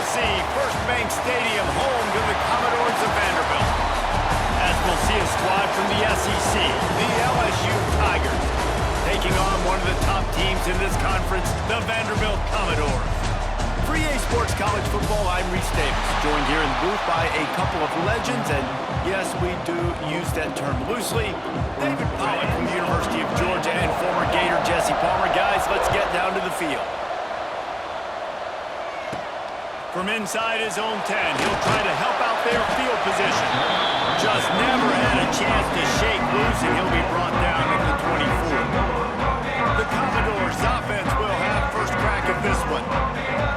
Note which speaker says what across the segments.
Speaker 1: see First Bank Stadium home to the Commodores of Vanderbilt. As we'll see a squad from the SEC, the LSU Tigers, taking on one of the top teams in this conference, the Vanderbilt Commodores. For EA Sports College Football, I'm Reese Davis, joined here in the booth by a couple of legends, and yes, we do use that term loosely. David Pollack from the University of Georgia and former Gator Jesse Palmer. Guys, let's get down to the field. From inside his own 10, he'll try to help out their field position. Just never had a chance to shake loose, and he'll be brought down at the 24. The Commodores offense will have first crack at this one.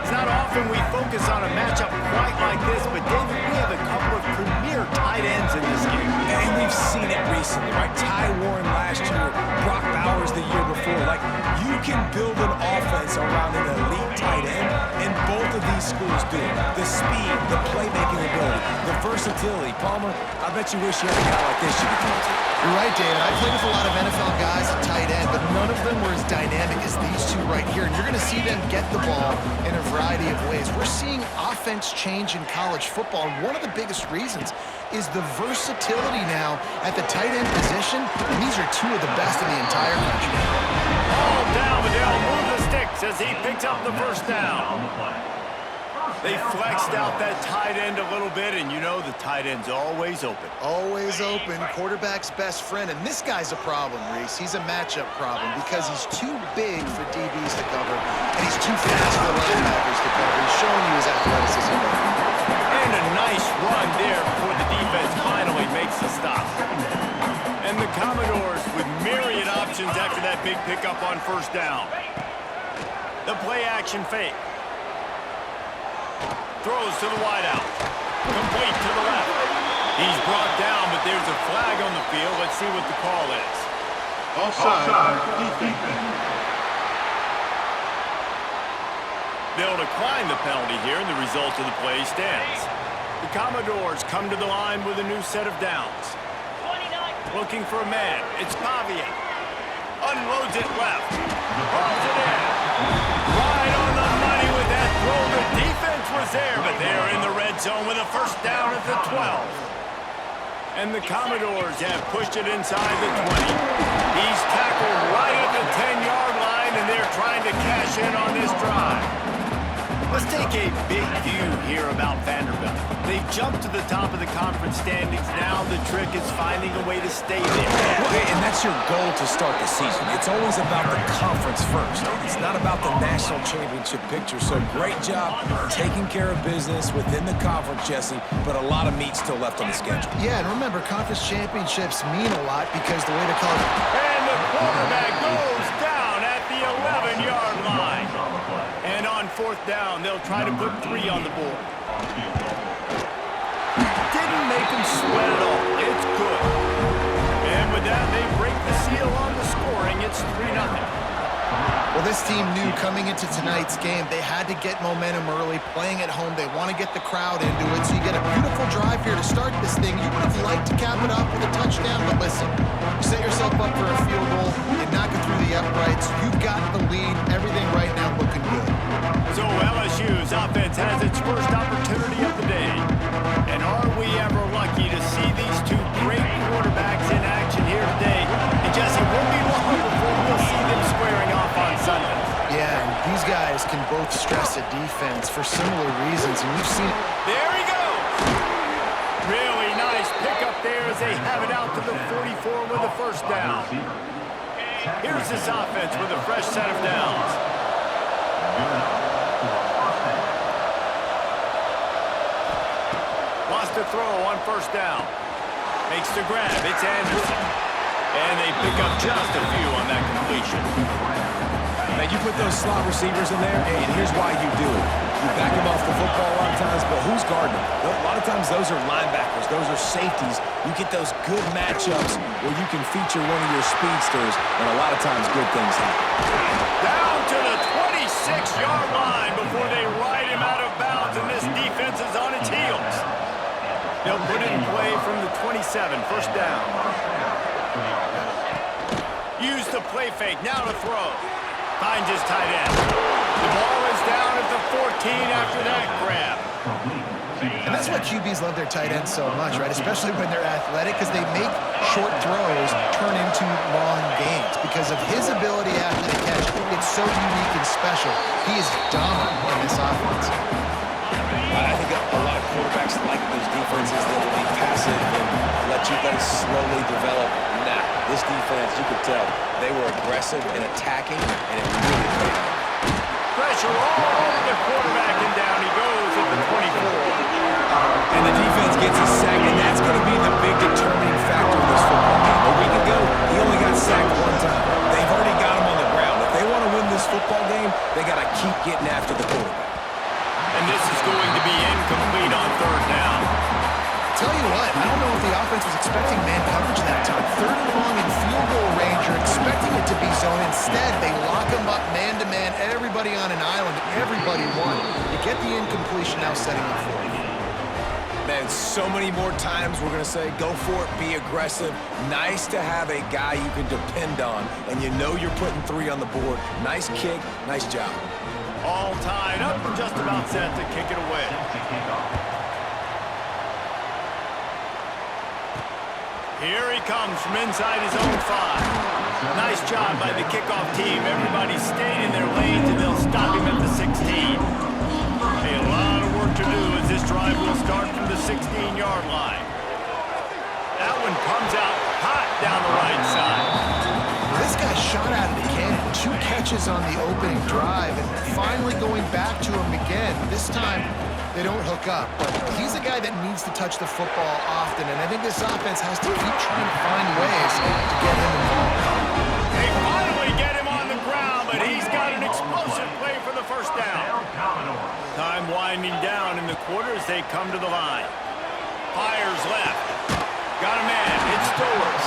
Speaker 1: It's not often we focus on a matchup quite like this, but David, we have a couple of premier tight ends in this game.
Speaker 2: And we've seen it recently, right? Ty Warren last year, Brock Bowers the year before. Like, you can build an offense around an elite tight end, and both of these schools do. The speed, the playmaking ability, the versatility. Palmer, I bet you wish you had a guy like this you could come to.
Speaker 3: You're right, David. I played with a lot of NFL guys at tight end, but none of them were as dynamic as these two right here. And you're going to see them get the ball in a variety of ways. We're seeing offense change in college football, and one of the biggest reasons is the versatility now at the tight end position, and these are two of the best in the entire country.
Speaker 1: All down, but they'll move the sticks as he picks up the first down. They flexed out that tight end a little bit, and you know the tight end's always open.
Speaker 3: Always open, quarterback's best friend, and this guy's a problem, Reese. He's a matchup problem because he's too big for DBs to cover, and he's too fast for linebackers to cover. He's showing you his athleticism.
Speaker 1: And a nice run there before the defense finally makes the stop. And the Commodores with myriad options after that big pickup on first down. The play-action fake. Throws to the wideout. Complete to the left. He's brought down, but there's a flag on the field. Let's see what the call is.
Speaker 4: Offside. Defense.
Speaker 1: They'll decline the penalty here, and the result of the play stands. The Commodores come to the line with a new set of downs. Looking for a man. It's Pavia. Unloads it left. Pulls it in. Right on the money with that throw. The defense was there, but they're in the red zone with a first down at the 12. And the Commodores have pushed it inside the 20. He's tackled right at the 10-yard line, and they're trying to cash in on this drive. Let's take a big view here about Vanderbilt. They've jumped to the top of the conference standings. Now the trick is finding a way to stay there.
Speaker 2: And that's your goal to start the season. It's always about the conference first. It's not about the national championship picture. So great job taking care of business within the conference, Jesse, but a lot of meat still left on the schedule.
Speaker 3: Yeah, and remember, conference championships mean a lot because the way the college...
Speaker 1: And the quarterback goes down at the 11-yard line. And on fourth down, they'll try to put 3 on the board. Didn't make him sweat at all. It's good. And with that, they break the seal on the scoring. It's 3-0.
Speaker 3: Well, this team knew coming into tonight's game they had to get momentum early, playing at home. They want to get the crowd into it, so you get a beautiful drive here to start this thing. You would have liked to cap it off with a touchdown, but listen, you set yourself up for a field goal, you knock it through the uprights, you've got the lead, everything right now looking good.
Speaker 1: So LSU's offense has its first opportunity of the day. And are we ever lucky to see these two great quarterbacks in action here today? And Jesse, won't be long before we'll see them squaring off on Sunday.
Speaker 3: Yeah, and these guys can both stress a defense for similar reasons, and we've seen it.
Speaker 1: There he goes! Really nice pickup there as they have it out to the 44 with a first down. Here's this offense with a fresh set of downs. Lost a throw on first down. Makes the grab. It's Anderson. And they pick up just a few on that completion.
Speaker 2: Now, you put those slot receivers in there, and here's why you do it. You back them off the football a lot of times, but who's guarding them? A lot of times those are linebackers. Those are safeties. You get those good matchups where you can feature one of your speedsters, and a lot of times good things happen.
Speaker 1: Down to the 26-yard line before they ride him out of bounds, and this defense is on its heels. They'll put it in play from the 27, first down. Use the play fake, now to throw. Finds his tight end. The ball is down at the 14 after that grab.
Speaker 3: And that's why QBs love their tight ends so much, right? Especially when they're athletic, because they make short throws turn into long gains. Because of his ability after the catch, it's so unique and special. He is dominant in this offense.
Speaker 2: I think a lot of quarterbacks like those defenses that will be passive and let you guys slowly develop. Nah, this defense, you could tell, they were aggressive and attacking, and it really paid off.
Speaker 1: Pressure all over the quarterback, and down he goes at the 24.
Speaker 2: And the defense gets a sack, and that's going to be the big determining factor in this football game. A week ago, he only got sacked one time. They've already got him on the ground. If they want to win this football game, they got to keep getting after the quarterback.
Speaker 1: And this is going to be incomplete on third down.
Speaker 3: Tell you what, I don't know if the offense was expecting man coverage that time. Third and long in field goal range, you're expecting it to be zone. Instead, they lock them up man-to-man, everybody on an island, everybody won. You get the incompletion now setting up for you.
Speaker 2: Man, so many more times we're going to say, go for it, be aggressive. Nice to have a guy you can depend on, and you know you're putting 3 on the board. Nice kick, nice job.
Speaker 1: All tied up and just about set to kick it away. Here he comes from inside his own 5. Nice job by the kickoff team. Everybody stayed in their lanes, and they'll stop him at the 16. A lot of work to do as this drive will start from the 16-yard line. That one comes out hot down the right side.
Speaker 3: This guy shot out of the cannon. 2 catches on the opening drive, and finally going back to him again. This time, they don't hook up, but he's a guy that needs to touch the football often, and I think this offense has to keep trying to find ways to get him involved.
Speaker 1: They finally get him on the ground, but he's got an explosive play for the first down. Time winding down in the quarter as they come to the line. Fires left. Got a man. It's Stowers.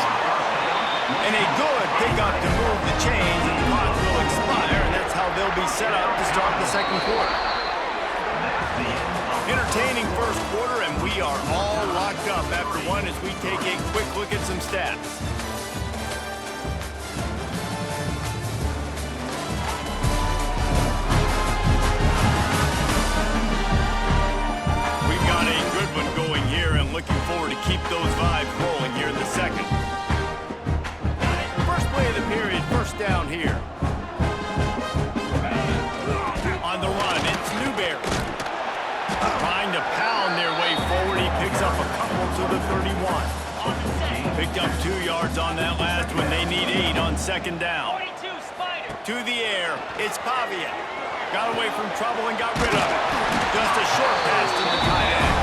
Speaker 1: And a good pickup to move the chains, and the clock will expire, and that's how they'll be set up to start the second quarter. Entertaining first quarter, and we are all locked up after one as we take a quick look at some stats. We've got a good one going here, and looking forward to keep those vibes rolling here in the second. First play of the period, first down here. On the run, it's Newberry. Trying to pound their way forward. He picks up a couple to the 31. Picked up 2 yards on that last one. They need 8 on second down. To the air, it's Pavia. Got away from trouble and got rid of it. Just a short pass to the tight end.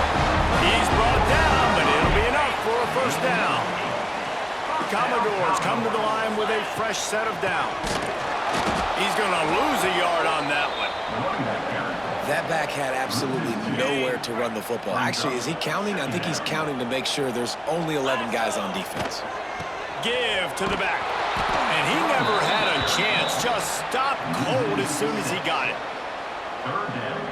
Speaker 1: He's brought down, but it'll be enough for a first down. The Commodores come to the line with a fresh set of downs. He's going to lose a yard on that one.
Speaker 2: That back had absolutely nowhere to run the football. Actually, is he counting? I think he's counting to make sure there's only 11 guys on defense.
Speaker 1: Give to the back. And he never had a chance. Just stopped cold as soon as he got it.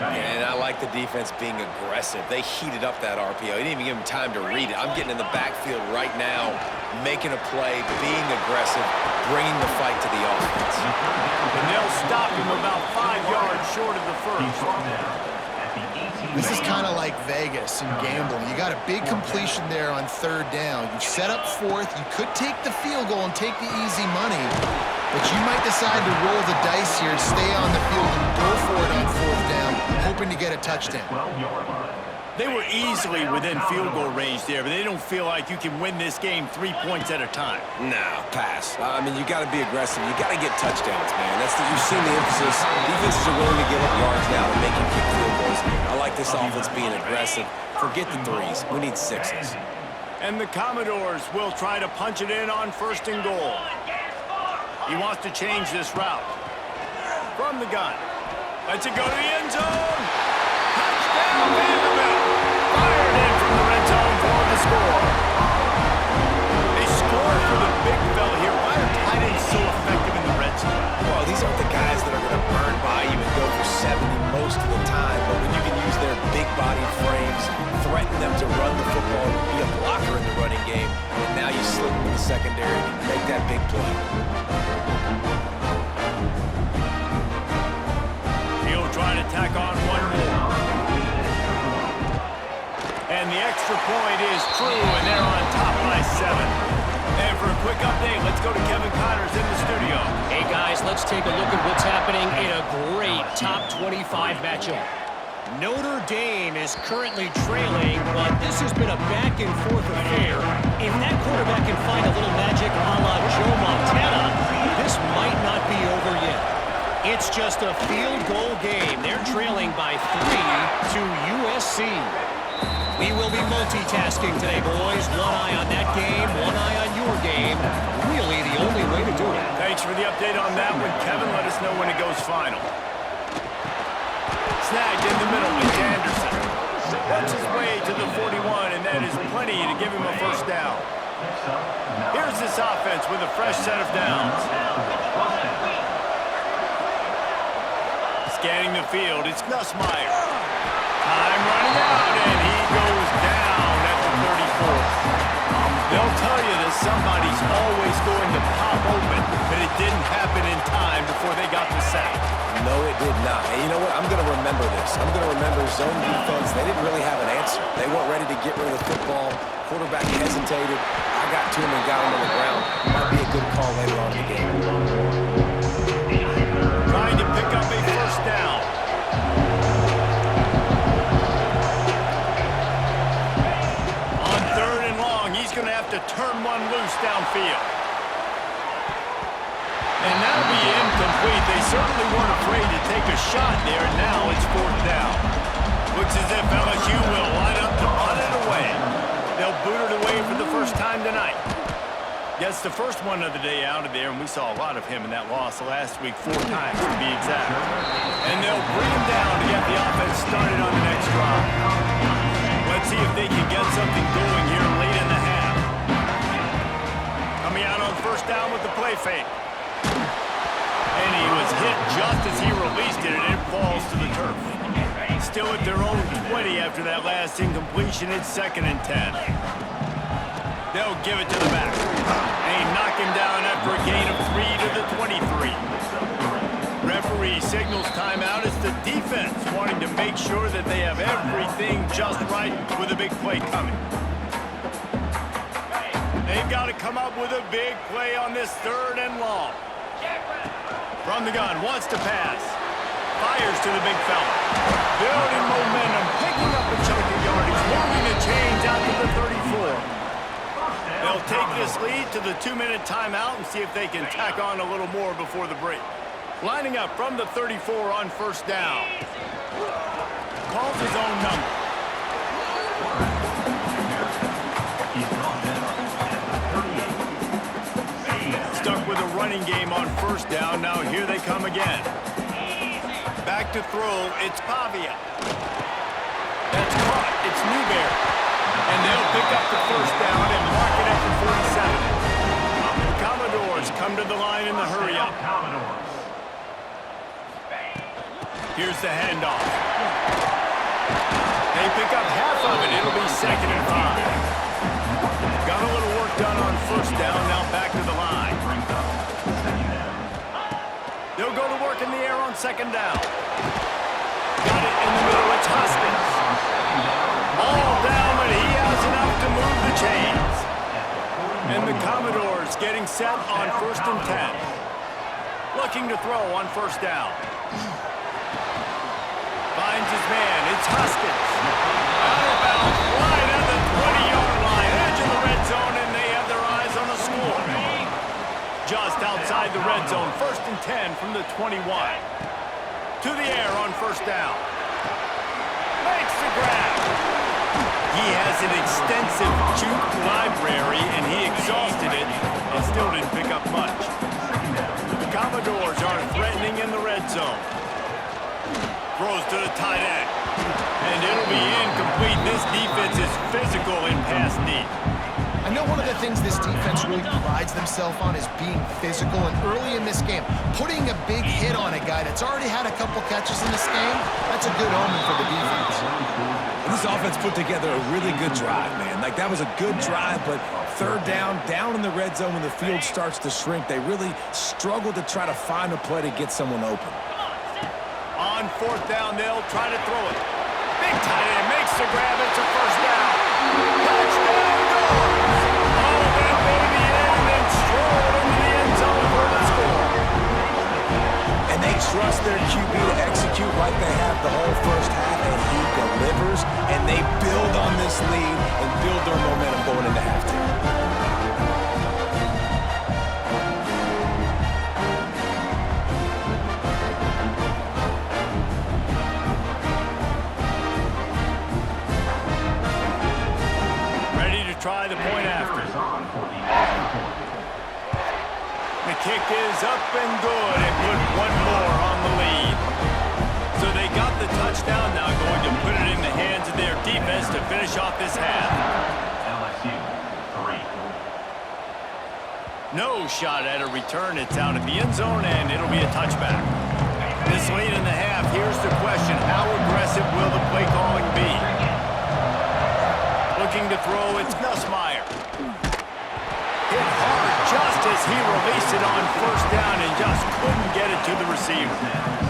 Speaker 2: And I like the defense being aggressive. They heated up that RPO. He didn't even give him time to read it. I'm getting in the backfield right now, making a play, being aggressive, bringing the fight to the offense.
Speaker 1: And they'll stop him about 5 yards short of the first.
Speaker 3: This is kind of like Vegas and gambling. You got a big completion there on third down. You set up fourth. You could take the field goal and take the easy money, but you might decide to roll the dice here, stay on the field, and go for it on fourth down, hoping to get a touchdown.
Speaker 1: They were easily within field goal range there, but they don't feel like you can win this game 3 points at a time.
Speaker 2: No, pass. I mean, you got to be aggressive. You got to get touchdowns, man. You've seen the emphasis. Defenses are willing to give up yards now to make you kick field goals. I like this offense being aggressive. Forget the 3s. We need 6s.
Speaker 1: And the Commodores will try to punch it in on first and goal. He wants to change this route. From the gun. Lets it go to the end zone. Touchdown, Vanderbilt. Fired in from the red zone for the score. They scored for the big fella here. Why are tight ends so effective in the red zone?
Speaker 2: Well, these aren't the guys that are going to burn by you and go for 70 most of the time, but when you can use their big-bodied frames, threaten them to run the football, be a blocker in the running game, and now you slip into the secondary and make that big play.
Speaker 1: He'll try to tack on one more. the extra point is true, and they're on top by 7. And for a quick update, let's go to Kevin Connors in the studio.
Speaker 5: Hey, guys, let's take a look at what's happening in a great top 25 matchup. Notre Dame is currently trailing, but this has been a back-and-forth affair. If that quarterback can find a little magic a la Joe Montana, this might not be over yet. It's just a field goal game. They're trailing by 3 to USC. We will be multitasking today, boys. One eye on that game, one eye on your game. Really the only way to do it.
Speaker 1: Thanks for the update on that one, Kevin. Let us know when it goes final. Snagged in the middle with Anderson. Works his way to the 41, and that is plenty to give him a first down. Here's this offense with a fresh set of downs. Scanning the field, it's Nussmeier. Time running out, and he goes down at the 34. They'll tell you that somebody's always going to pop open, but it didn't happen in time before they got the sack.
Speaker 2: No, it did not. And you know what? I'm going to remember this. I'm going to remember zone defense. They didn't really have an answer. They weren't ready to get rid of the football. Quarterback hesitated. I got to him and got him on the ground. Might be a good call later on in the game.
Speaker 1: Trying to pick up a first down. On 3rd and long, he's going to have to turn one loose downfield. And that'll be incomplete. They certainly weren't afraid to take a shot there, and now it's 4th down. Looks as if LSU will line up to punt it away. They'll boot it away for the first time tonight. Gets the first one of the day out of there, and we saw a lot of him in that loss last week, 4 times to be exact. And they'll bring him down to get the offense started on the next drive. Let's see if they can get something going here late in the half. Coming out on first down with the play fake. And he was hit just as he released it, and it falls to the turf. Still at their own 20 after that last incompletion. It's 2nd and 10. They'll give it to the back. And he knocked him down after a gain of 3 to the 23. Referee signals timeout. It's the defense wanting to make sure that they have everything just right with a big play coming. They've got to come up with a big play on this 3rd and long. From the gun, wants to pass. Fires to the big fella. Building momentum, picking up a chunk of yardage, moving the chains out to the 34. They'll take this lead to the 2-minute timeout and see if they can tack on a little more before the break. Lining up from the 34 on first down. Calls his own number. Stuck with a running game on first down. Now here they come again. Back to throw. It's Pavia. That's caught. It's Newberry. And they'll pick up the first down and mark it at the 47. The Commodores come to the line in the hurry-up. Here's the handoff. They pick up half of it. It'll be 2nd and 5. Got a little work done on first down. Now back to the line. They'll go to work in the air on 2nd down. Got it in the middle. It's Hoskins. All down, but he has enough to move the chains. And the Commodores getting set on 1st and 10. Looking to throw on first down. Finds his man. It's Hoskins. Out of bounds, right at the 20-yard line. Edge of the red zone, and they have their eyes on the score. Just outside the red zone. 1st and 10 from the 21. To the air on first down. Makes the grab. He has an extensive juke library, and he exhausted it and still didn't pick up much. The Commodores are threatening in the red zone. Throws to the tight end. And it'll be incomplete. This defense is physical in pass deep.
Speaker 3: I know one of the things this defense really prides themselves on is being physical, and early in this game, putting a big hit on a guy that's already had a couple catches in this game, that's a good omen for the defense.
Speaker 2: And this offense put together a really good drive, man. Like, that was a good drive, but 3rd down in the red zone when the field starts to shrink, they really struggle to try to find a play to get someone open.
Speaker 1: On 4th down, they'll try to throw it. Big tight end makes the grab. It's a first down.
Speaker 2: trust their QB to execute like they have the whole first half, and he delivers, and they build on this lead and build their momentum going into halftime.
Speaker 1: Try the point after. The kick is up and good and put one more on the lead. So they got the touchdown, now going to put it in the hands of their defense to finish off this half.
Speaker 4: LSU 3.
Speaker 1: No shot at a return. It's out of the end zone and it'll be a touchback. This late in the half, here's the question. How aggressive will the play calling be? Looking to throw, it's Nussmeier. Hit hard just as he released it on first down and just couldn't get it to the receiver.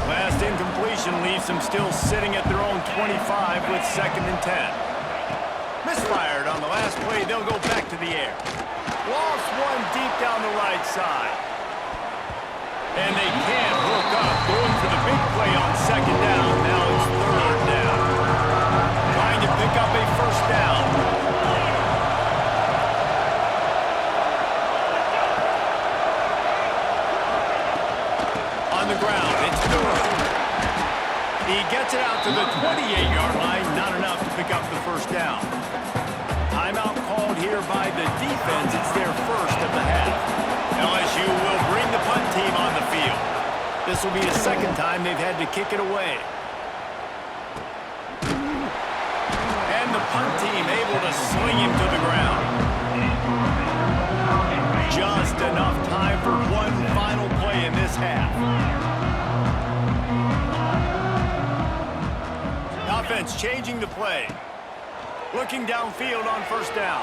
Speaker 1: Last incompletion leaves them still sitting at their own 25 with 2nd and 10. Misfired on the last play, they'll go back to the air. Lost one deep down the right side. And they can't hook up, going for the big play on 2nd down. Now it's 3rd down. Trying to pick up a first down. On the ground, it's Miller. He gets it out to the 28-yard line, not enough to pick up the first down. Timeout called here by the defense. It's their first of the half. LSU will bring the punt team on the field. This will be the 2nd time they've had to kick it away. The punt team able to swing him to the ground. Just enough time for one final play in this half. Offense changing the play. Looking downfield on first down.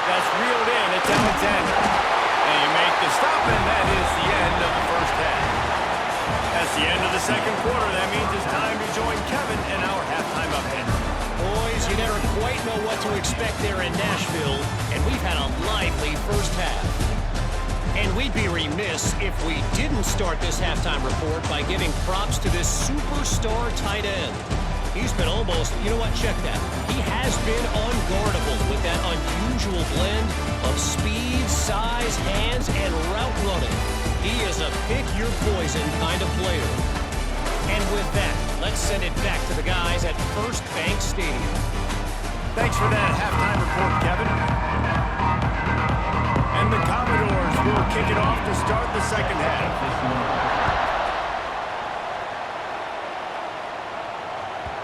Speaker 1: That's reeled in. It's Alexander. And you make the stop, and that is the end of the first half. That's the end of the 2nd quarter. That means it's time to join Kevin in our halftime update.
Speaker 5: Boys, you never quite know what to expect there in Nashville, and we've had a lively first half. And we'd be remiss if we didn't start this halftime report by giving props to this superstar tight end. He's been almost, you know what, check that. He has been unguardable with that unusual blend of speed, size, hands, and route running. He is a pick-your-poison kind of player. And with that, let's send it back to the guys at First Bank Stadium.
Speaker 1: Thanks for that halftime report, Kevin. And the Commodores will kick it off to start the 2nd half.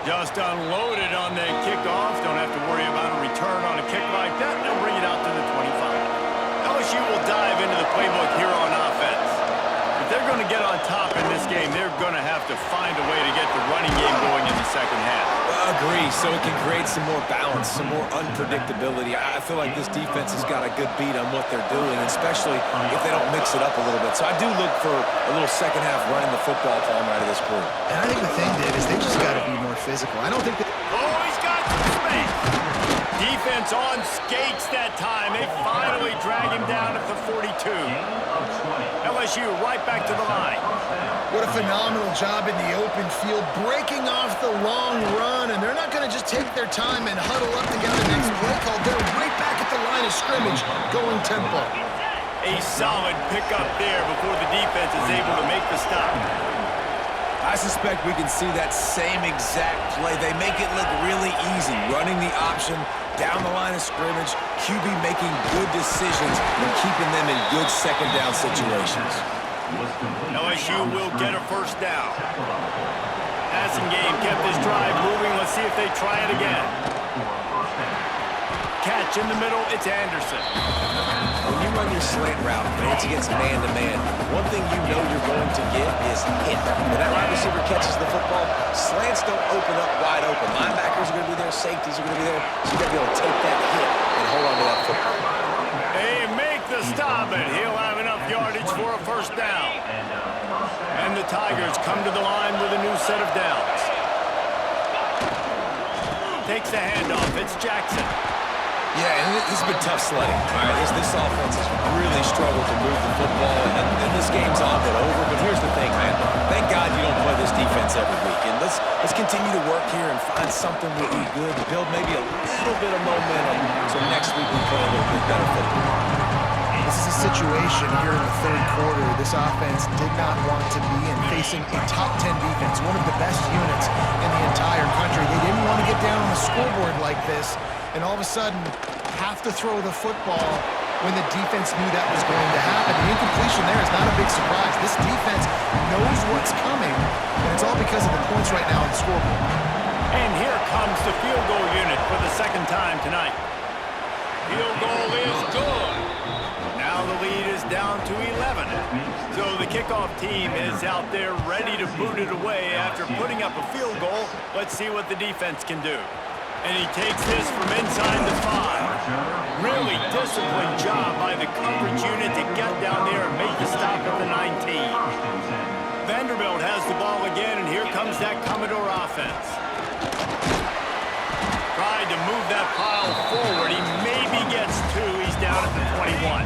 Speaker 1: Just unloaded on the kickoff. Don't have to worry about a return on a kick like that. They'll bring it out to the 25. LSU will dive into the playbook here on offense. If they're going to get on top in this game, they're going to have to find a way to get the running game going in the 2nd half.
Speaker 2: Agree, so it can create some more balance, some more unpredictability. I feel like this defense has got a good beat on what they're doing, especially if they don't mix it up a little bit. So I do look for a little 2nd half running the football falling right of this crew.
Speaker 3: And I think the thing, Dave, is they just got to be more physical. I don't think that...
Speaker 1: Oh, he's got some space. Defense on skates that time. They finally drag him down at the 42. LSU right back to the line.
Speaker 3: What a phenomenal job in the open field, breaking off the long run, and they're not going to just take their time and huddle up to get the next play call. They're right back at the line of scrimmage, going tempo.
Speaker 1: A solid pickup there before the defense is able to make the stop.
Speaker 2: I suspect we can see that same exact play. They make it look really easy, running the option down the line of scrimmage, QB making good decisions and keeping them in good 2nd down situations.
Speaker 1: LSU will get a first down. Passing game kept this drive moving. Let's see if they try it again. Catch in the middle, it's Anderson.
Speaker 2: When you run your slant route and it's against man-to-man, one thing you know you're going to get is hit. When that wide receiver catches the football, slants don't open up wide open. Linebackers are going to be there, safeties are going to be there, so you got to be able to take that hit and hold on to that football.
Speaker 1: They make the stop, and he'll have enough yardage for a first down. And the Tigers come to the line with a new set of downs. Takes the handoff, it's Jackson.
Speaker 2: Yeah, and this has been tough sledding. All right, this offense has really struggled to move the football, and this game's all but over. But here's the thing, man. Thank God you don't play this defense every week. And let's continue to work here and find something really good to build maybe a little bit of momentum so next week we play a little bit better football.
Speaker 3: This is a situation here in the third quarter this offense did not want to be in, facing a top 10 defense, one of the best units in the entire country. They didn't want to get down on the scoreboard like this, and all of a sudden have to throw the football when the defense knew that was going to happen. The incompletion there is not a big surprise. This defense knows what's coming, and it's all because of the points right now on the scoreboard.
Speaker 1: And here comes the field goal unit for the second time tonight. Field goal is good. Now the lead is down to 11. So the kickoff team is out there ready to boot it away after putting up a field goal. Let's see what the defense can do. And he takes this from inside the 5. Really disciplined job by the coverage unit to get down there and make the stop at the 19. Vanderbilt has the ball again, and here comes that Commodore offense. Tried to move that pile forward. He maybe gets 2. He's down at the 21.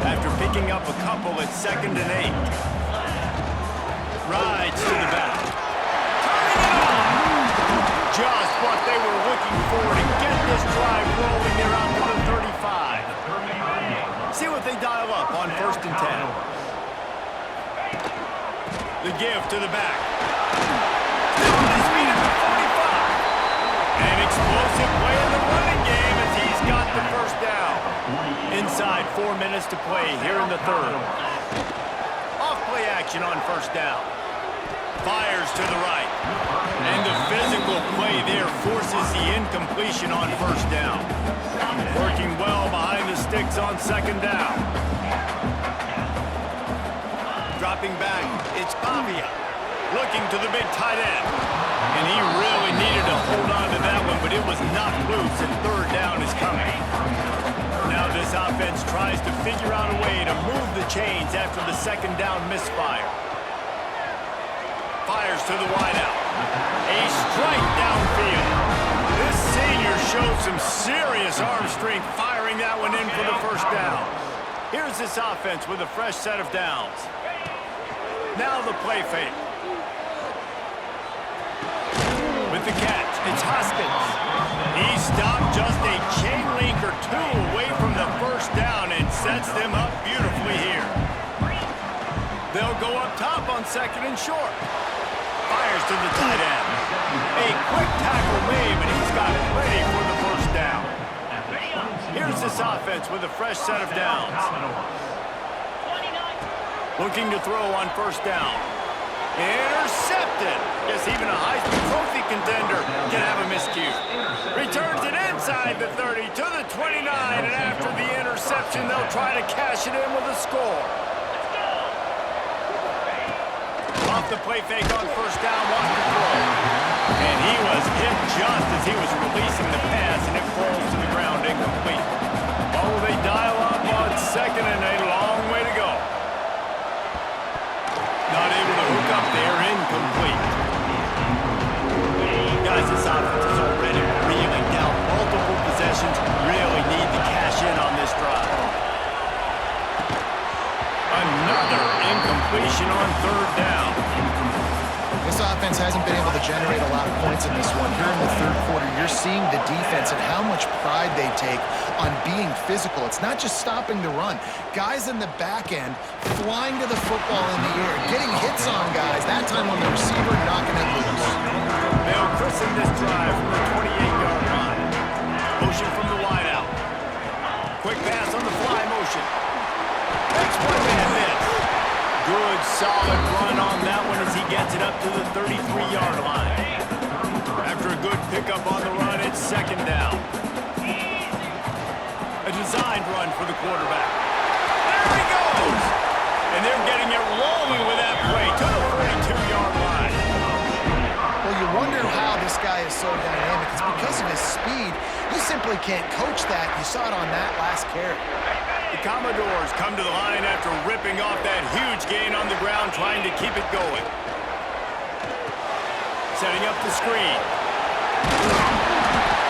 Speaker 1: After picking up a couple at 2nd and 8. Rides to the back. Just what they were looking for to get this drive rolling. They're out to the 35. See what they dial up on 1st and 10. The give to the back. Still on his feet at the 45. An explosive play in the running game as he's got the first down. Inside 4 minutes to play here in the third. Off play action on 1st down. Fires to the right. And the physical play there forces the incompletion on 1st down. Working well behind the sticks on 2nd down. Dropping back, it's Pavia. Looking to the big tight end. And he really needed to hold on to that one, but it was knocked loose, and 3rd down is coming. Now this offense tries to figure out a way to move the chains after the 2nd down misfire. Fires to the wideout. A strike downfield. This senior showed some serious arm strength firing that one in for the 1st down. Here's this offense with a fresh set of downs. Now the play fake. With the catch, it's Hoskins. He stopped just a chain link or 2 away from the 1st down and sets them up beautifully here. They'll go up top on 2nd and short. Fires to the tight end. A quick tackle made, but he's got plenty for the 1st down. Here's this offense with a fresh set of downs. Looking to throw on 1st down. Intercepted. Yes, even a Heisman Trophy contender can have a miscue. Returns it inside the 30 to the 29, and after the interception, they'll try to cash it in with a score. Off the play fake on 1st down, wants to throw. And he was hit just as he was releasing the pass, and it falls to the ground incomplete. Oh, they dial up on 2nd and a long way to go. Not able to hook up there, incomplete. Guys, this offense is already reeling down multiple possessions. Really need to cash in on this drive. Another incompletion on 3rd down.
Speaker 3: This offense hasn't been able to generate a lot of points in this one. Here in the third quarter, you're seeing the defense and how much pride they take on being physical. It's not just stopping the run. Guys in the back end flying to the football in the air, getting hits on guys, that time on the receiver, knocking it loose.
Speaker 1: They'll christen this drive from the 28-yard line. Motion from the wideout. Quick pass on the fly motion. Next one-man miss. Good, solid run on that one as he gets it up to the 33-yard line. After a good pickup on the run, it's 2nd down. A designed run for the quarterback. There he goes! And they're getting it rolling with that play to the 42-yard line.
Speaker 3: Well, you wonder how this guy is so dynamic. It's because of his speed. You simply can't coach that. You saw it on that last carry.
Speaker 1: The Commodores come to the line after ripping off that huge gain on the ground, trying to keep it going. Setting up the screen.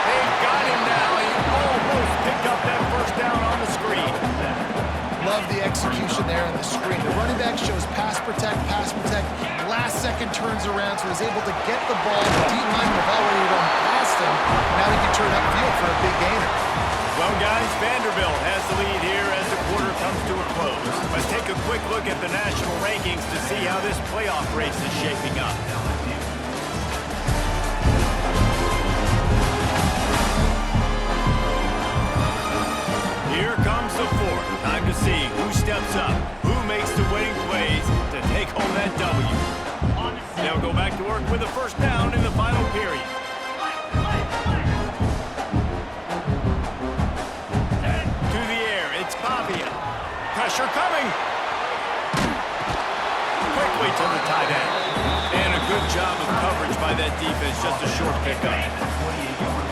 Speaker 1: They've got him now. He almost
Speaker 3: execution there on the screen. The running back shows pass protect, last second turns around, so he's able to get the ball. The D-linemen have already run past him. Now he can turn upfield for a big gainer.
Speaker 1: Well, guys, Vanderbilt has the lead here as the quarter comes to a close. Let's take a quick look at the national rankings to see how this playoff race is shaping up. Here comes the fourth. Time to see who steps up, who makes the winning plays to take home that W. They'll go back to work with a first down in the final period. To the air, it's Pavia. Pressure coming. Quickly to the tight end. And a good job of coverage by that defense, just a short pickup.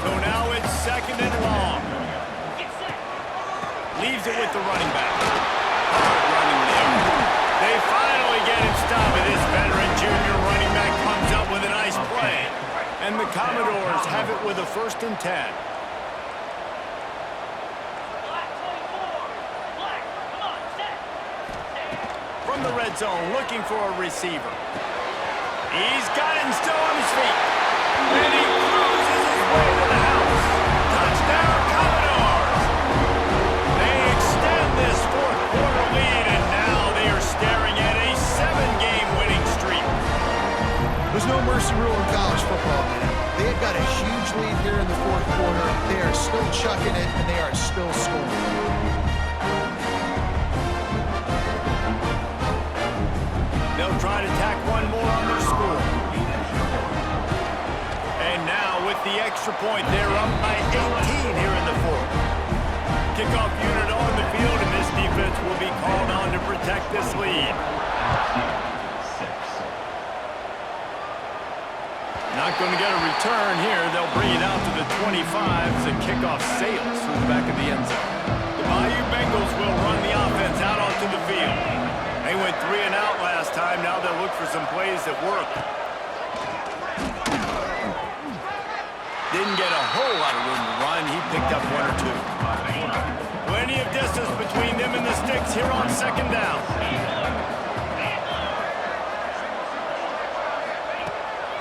Speaker 1: So now it's second and long. Leaves it with the running back. Hard running there. They finally get him stopped, and this veteran junior running back comes up with a nice play. And the Commodores have it with a 1st and 10. From the red zone, looking for a receiver. He's got him still on his feet. And he cruises his way to the house. Touchdown, Commodores! They extend this fourth quarter lead, and now they are staring at a 7-game winning streak.
Speaker 3: There's no mercy rule in college football, man. They have got a huge lead here in the fourth quarter. They are still chucking it, and they are still scoring.
Speaker 1: They'll try to tack one more on their score. And now with the extra point, they're up by 18 here in the fourth. Kickoff unit on the field, and this defense will be called on to protect this lead. Not going to get a return here. They'll bring it out to the 25 as the kickoff sails through the back of the end zone. The Bayou Bengals will run the offense out onto the field. They went 3 and out last time. Now they'll look for some plays that work. Didn't get a whole lot of room to run. He picked up 1 or 2. Plenty of distance between them and the sticks here on 2nd down.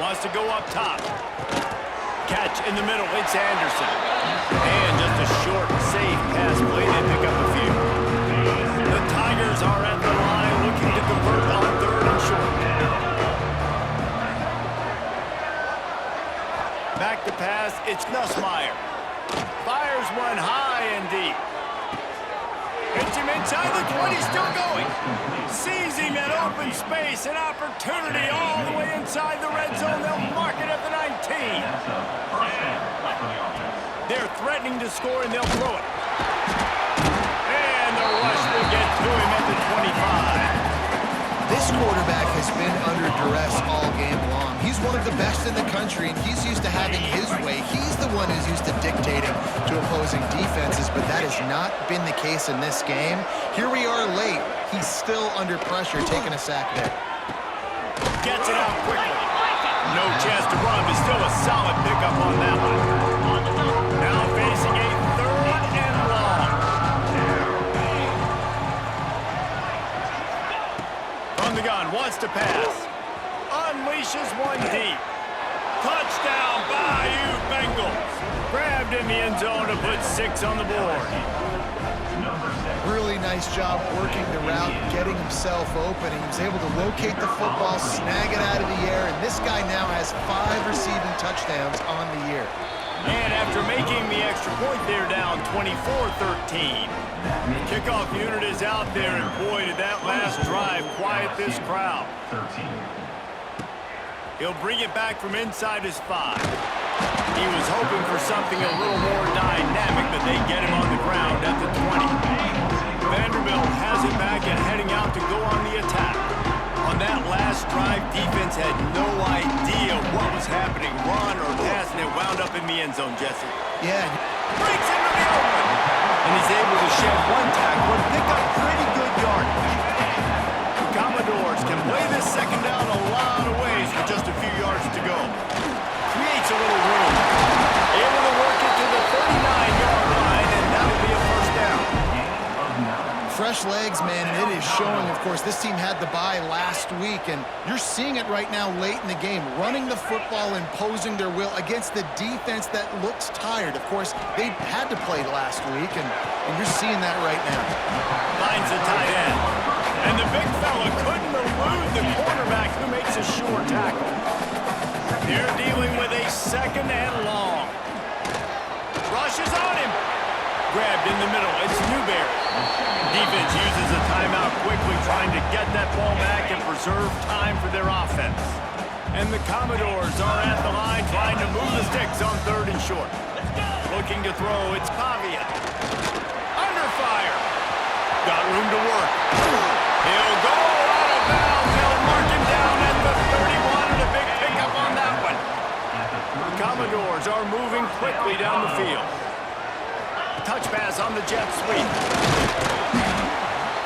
Speaker 1: Wants to go up top. Catch in the middle. It's Anderson. And just a short, safe pass play. They pick up a few. The Tigers are at the line looking to convert on 3rd and short. Back to pass, it's Nussmeier. Fires one high and deep. Hits him inside the 20, still going. Seizing that open space, an opportunity all the way inside the red zone. They'll mark it at the 19. They're threatening to score, and they'll throw it. And the rush will get to him at the 25.
Speaker 3: This quarterback has been under duress all game long. He's one of the best in the country, and he's used to having his way. He's the one who's used to dictating to opposing defenses, but that has not been the case in this game. Here we are late. He's still under pressure, taking a sack there.
Speaker 1: Gets it out quickly. No chance to run, but still a solid pickup on that one. Now facing a 3rd and long. From the gun, wants to pass. Unleashes one deep. Touchdown, Bayou Bengals. Grabbed in the end zone to put 6 on the board.
Speaker 3: Really nice job working the route, getting himself open. He was able to locate the football, snag it out of the air, and this guy now has 5 receiving touchdowns on the year.
Speaker 1: And after making the extra point, they're down 24-13. The kickoff unit is out there, and boy, did that last drive quiet this crowd. He'll bring it back from inside his 5. He was hoping for something a little more dynamic, but they get him on the ground at the 20. Vanderbilt has it back and heading out to go on the attack. On that last drive, defense had no idea what was happening, run or pass, and it wound up in the end zone, Jesse.
Speaker 3: Yeah.
Speaker 1: Breaks into the open. And he's able to shed one tackle and pick up pretty good yardage. The Commodores can play this 2nd down a lot of ways with just a few yards to go. Creates a little room. Able to work it to the 39-yard line, and that'll be a 1st down.
Speaker 3: Fresh fresh legs, man, and it is showing. Of course, this team had the bye last week, and you're seeing it right now late in the game, running the football, imposing their will against the defense that looks tired. Of course, they had to play last week, and you're seeing that right now.
Speaker 1: Finds a tight end. And the big fella couldn't elude the cornerback who makes a sure tackle. They're dealing with a 2nd and long. Rushes on him. Grabbed in the middle. It's Newberry. Defense uses a timeout quickly, trying to get that ball back and preserve time for their offense. And the Commodores are at the line trying to move the sticks on 3rd and short. Looking to throw. It's Pavia. Under fire. Got room to work. He'll go out of bounds. They'll mark him down at the 31, and a big pickup on that one. The Commodores are moving quickly down the field. Touch pass on the jet sweep.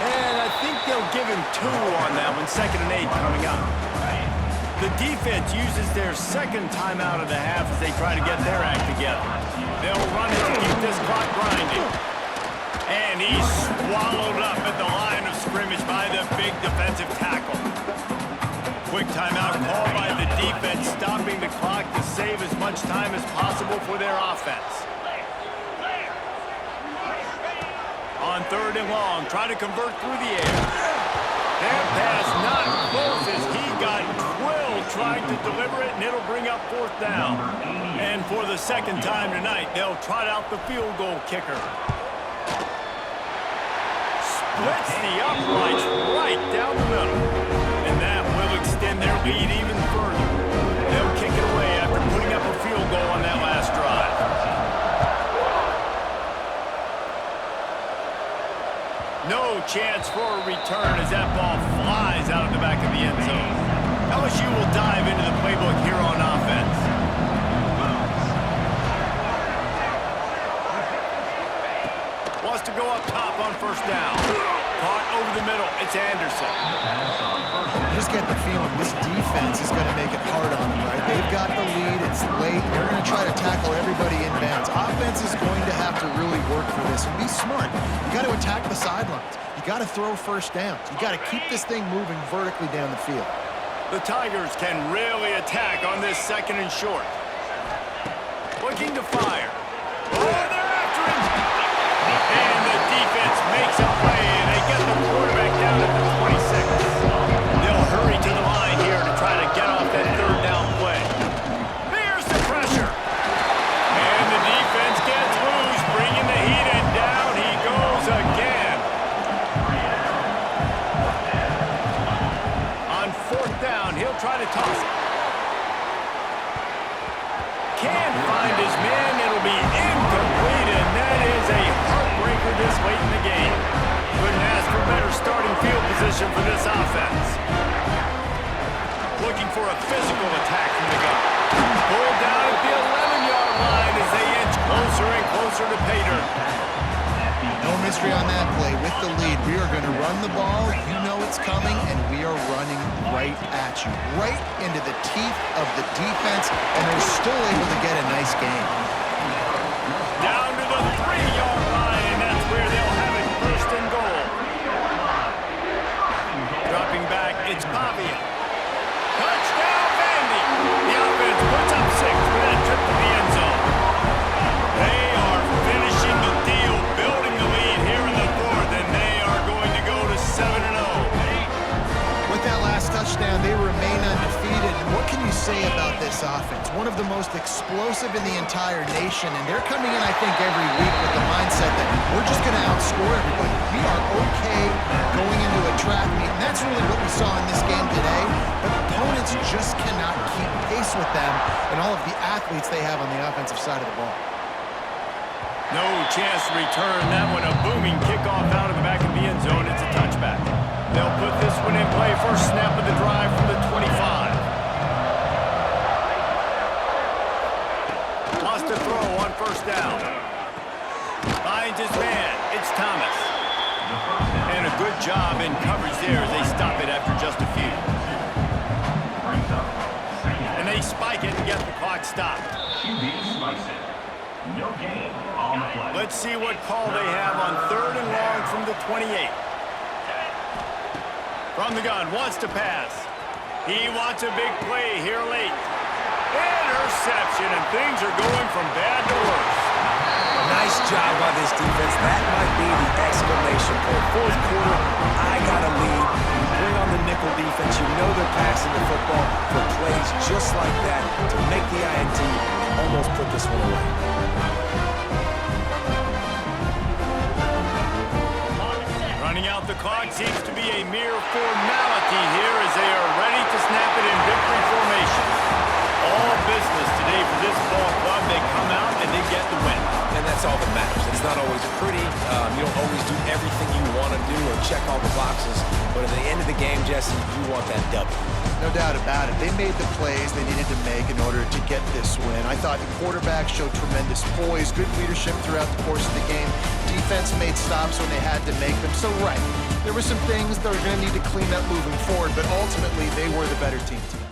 Speaker 1: And I think they'll give him 2 on that one. 2nd and 8 coming up. The defense uses their 2nd timeout of the half as they try to get their act together. They'll run it to keep this clock grinding. And he's swallowed up at the line of scrimmage by the big defensive tackle. Quick timeout called by the defense, stopping the clock to save as much time as possible for their offense. On 3rd and long, trying to convert through the air. That pass not close as he got drilled trying to deliver it, and it'll bring up 4th down. And for the 2nd time tonight, they'll trot out the field goal kicker. Splits the uprights right down the middle. And that will extend their lead even further. They'll kick it away after putting up a field goal on that last drive. No chance for a return as that ball flies out of the back of the end zone. LSU will dive into the playbook here on offense. Wants to go up top on 1st down. Caught over the middle. It's Anderson.
Speaker 3: You just get the feeling this defense is going to make it hard on them, right? They've got the lead. It's late. They're going to try to tackle everybody in bounds. Offense is going to have to really work for this and be smart. You got to attack the sidelines. You got to throw 1st downs. You got to keep this thing moving vertically down the field.
Speaker 1: The Tigers can really attack on this 2nd and short. Looking to fire. Oh, they're after him! And the defense makes a play, and they get the quarterback down at the 26. They'll hurry to the line here to try to get off that 3rd down play. There's the pressure. And the defense gets loose, bringing the heat, and down he goes again. On 4th down, he'll try to toss it. Can't find his man. It'll be incomplete, and that is a heartbreaker this late in the game. Couldn't ask for better starting field position for this offense. Looking for a physical attack from the gun. Pulled down at the 11-yard line as they inch closer and closer to pay dirt.
Speaker 3: No mystery on that play. With the lead, we are going to run the ball. You know it's coming, and we are running right at you, right into the teeth of the defense, and they're still able to get a nice game.
Speaker 1: Down to the 3-yard line, and that's where they'll have it 1st and goal. Dropping back, it's Pavia. Touchdown, Vandy! The offense puts up 6 for that trip to the end zone. They are finishing the deal, building the lead here in the 4th, and they are going to go to 7-0.
Speaker 3: With that last touchdown, they remain undefeated. And what can you say about this offense? One of the most explosive in the entire nation, and they're coming in, I think, every week with the mindset that we're just going to outscore everybody. We are okay going into a track meet, and that's really what we saw in this game today. But opponents just cannot keep pace with them and all of the athletes they have on the offensive side of the ball.
Speaker 1: No chance to return that one. A booming kickoff out of the back of the end zone. It's a touchback. They'll put this one in play. First snap of the drive from the 25. Lost a throw on 1st down. Finds his man. It's Thomas. And a good job in coverage there as they stop it after just a few. And they spike it and get the clock stopped.
Speaker 4: No gain on the play.
Speaker 1: Let's see what call they have on 3rd and long from the 28. From the gun, wants to pass. He wants a big play here late. Interception, and things are going from bad to worse.
Speaker 2: Nice job by this defense. That might be the exclamation point. Fourth quarter, I got a lead. You bring on the nickel defense. You know they're passing the football for plays just like that to make the INT and almost put this one away.
Speaker 1: Running out the clock seems to be a mere formality here as they are ready to snap it in victory formation. All business today for this ball club. They come out and they get the win.
Speaker 2: And that's all that matters. It's not always pretty. You don't always do everything you want to do or check all the boxes. But at the end of the game, Jesse, you want that W.
Speaker 3: No doubt about it. They made the plays they needed to make in order to get this win. I thought the quarterback showed tremendous poise, good leadership throughout the course of the game. Defense made stops when they had to make them. So, right, there were some things that are going to need to clean up moving forward, but ultimately they were the better team today.